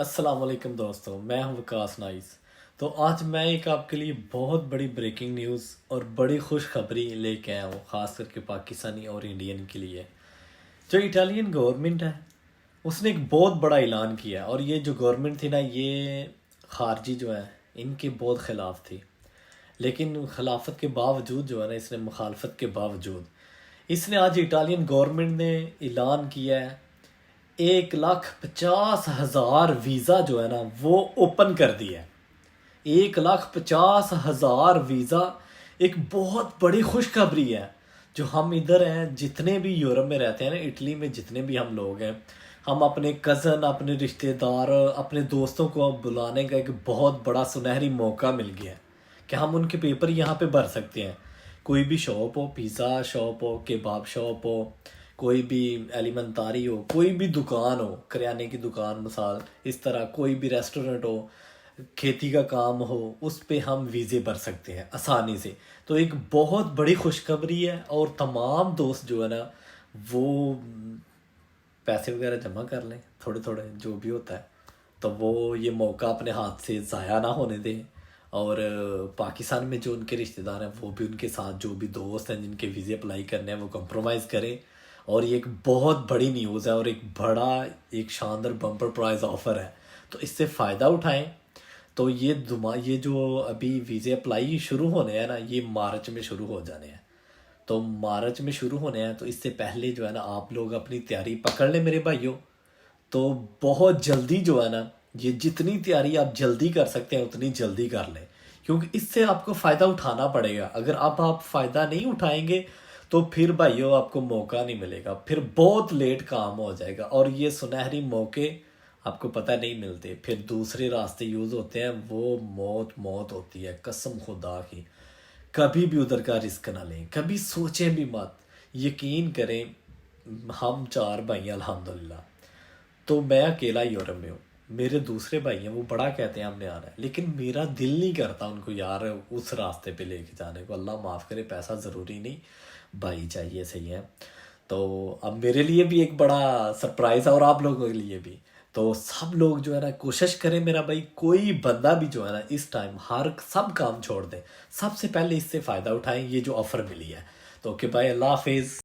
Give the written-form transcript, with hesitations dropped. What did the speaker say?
السلام علیکم دوستوں، میں ہوں وکاس نائس۔ تو آج میں ایک آپ کے لیے بہت بڑی بریکنگ نیوز اور بڑی خوشخبری لے کے آیا ہوں، خاص کر کے پاکستانی اور انڈین کے لیے۔ جو اٹالین گورنمنٹ ہے اس نے ایک بہت بڑا اعلان کیا، اور یہ جو گورنمنٹ تھی نا، یہ خارجی جو ہے ان کے بہت خلاف تھی، لیکن خلافت کے باوجود جو ہے نا، اس نے مخالفت کے باوجود اس نے آج اٹالین گورنمنٹ نے اعلان کیا ہے 1,50,000 ویزا جو ہے نا وہ اوپن کر دیا ہے۔ 1,50,000 ویزا ایک بہت بڑی خوشخبری ہے۔ جو ہم ادھر ہیں، جتنے بھی یورپ میں رہتے ہیں نا، اٹلی میں جتنے بھی ہم لوگ ہیں، ہم اپنے کزن، اپنے رشتہ دار، اپنے دوستوں کو بلانے کا ایک بہت بڑا سنہری موقع مل گیا ہے کہ ہم ان کے پیپر یہاں پہ بھر سکتے ہیں۔ کوئی بھی شاپ ہو، پیزا شاپ ہو، کباب شاپ ہو، کوئی بھی ایلیمنٹاری ہو، کوئی بھی دکان ہو، کریانے کی دکان مثال، اس طرح کوئی بھی ریسٹورنٹ ہو، کھیتی کا کام ہو، اس پہ ہم ویزے بھر سکتے ہیں آسانی سے۔ تو ایک بہت بڑی خوشخبری ہے، اور تمام دوست جو ہے نا وہ پیسے وغیرہ جمع کر لیں، تھوڑے تھوڑے جو بھی ہوتا ہے، تو وہ یہ موقع اپنے ہاتھ سے ضائع نہ ہونے دیں۔ اور پاکستان میں جو ان کے رشتہ دار ہیں وہ بھی ان کے ساتھ، جو بھی دوست ہیں جن کے ویزے اپلائی کرنے ہیں، وہ کمپرومائز کریں۔ اور یہ ایک بہت بڑی نیوز ہے، اور ایک بڑا، ایک شاندار بمپر پرائز آفر ہے، تو اس سے فائدہ اٹھائیں۔ تو یہ جو ابھی ویزے اپلائی شروع ہونے ہیں نا، یہ مارچ میں شروع ہو جانے ہیں۔ تو مارچ میں شروع ہونے ہیں، تو اس سے پہلے جو ہے نا آپ لوگ اپنی تیاری پکڑ لیں میرے بھائیوں۔ تو بہت جلدی جو ہے نا، یہ جتنی تیاری آپ جلدی کر سکتے ہیں اتنی جلدی کر لیں، کیونکہ اس سے آپ کو فائدہ اٹھانا پڑے گا۔ اگر اب آپ فائدہ نہیں اٹھائیں گے تو پھر بھائیوں آپ کو موقع نہیں ملے گا، پھر بہت لیٹ کام ہو جائے گا، اور یہ سنہری موقع آپ کو پتہ نہیں ملتے، پھر دوسرے راستے یوز ہوتے ہیں، وہ موت ہوتی ہے، قسم خدا کی۔ کبھی بھی ادھر کا رسک نہ لیں، کبھی سوچیں بھی مت۔ یقین کریں، ہم 4 بھائی ہیں الحمدللہ، تو میں اکیلا یورپ میں ہوں۔ میرے دوسرے بھائی ہیں، وہ بڑا کہتے ہیں ہم نے آنا ہے، لیکن میرا دل نہیں کرتا ان کو یار اس راستے پہ لے کے جانے کو۔ اللہ معاف کرے، پیسہ ضروری نہیں، بھائی چاہیے، صحیح ہے۔ تو اب میرے لیے بھی ایک بڑا سرپرائز ہے، اور آپ لوگوں کے لیے بھی۔ تو سب لوگ جو ہے نا کوشش کریں میرا بھائی، کوئی بندہ بھی جو ہے نا اس ٹائم سب کام چھوڑ دیں، سب سے پہلے اس سے فائدہ اٹھائیں، یہ جو آفر ملی ہے۔ تو اوکے بھائی، اللہ حافظ۔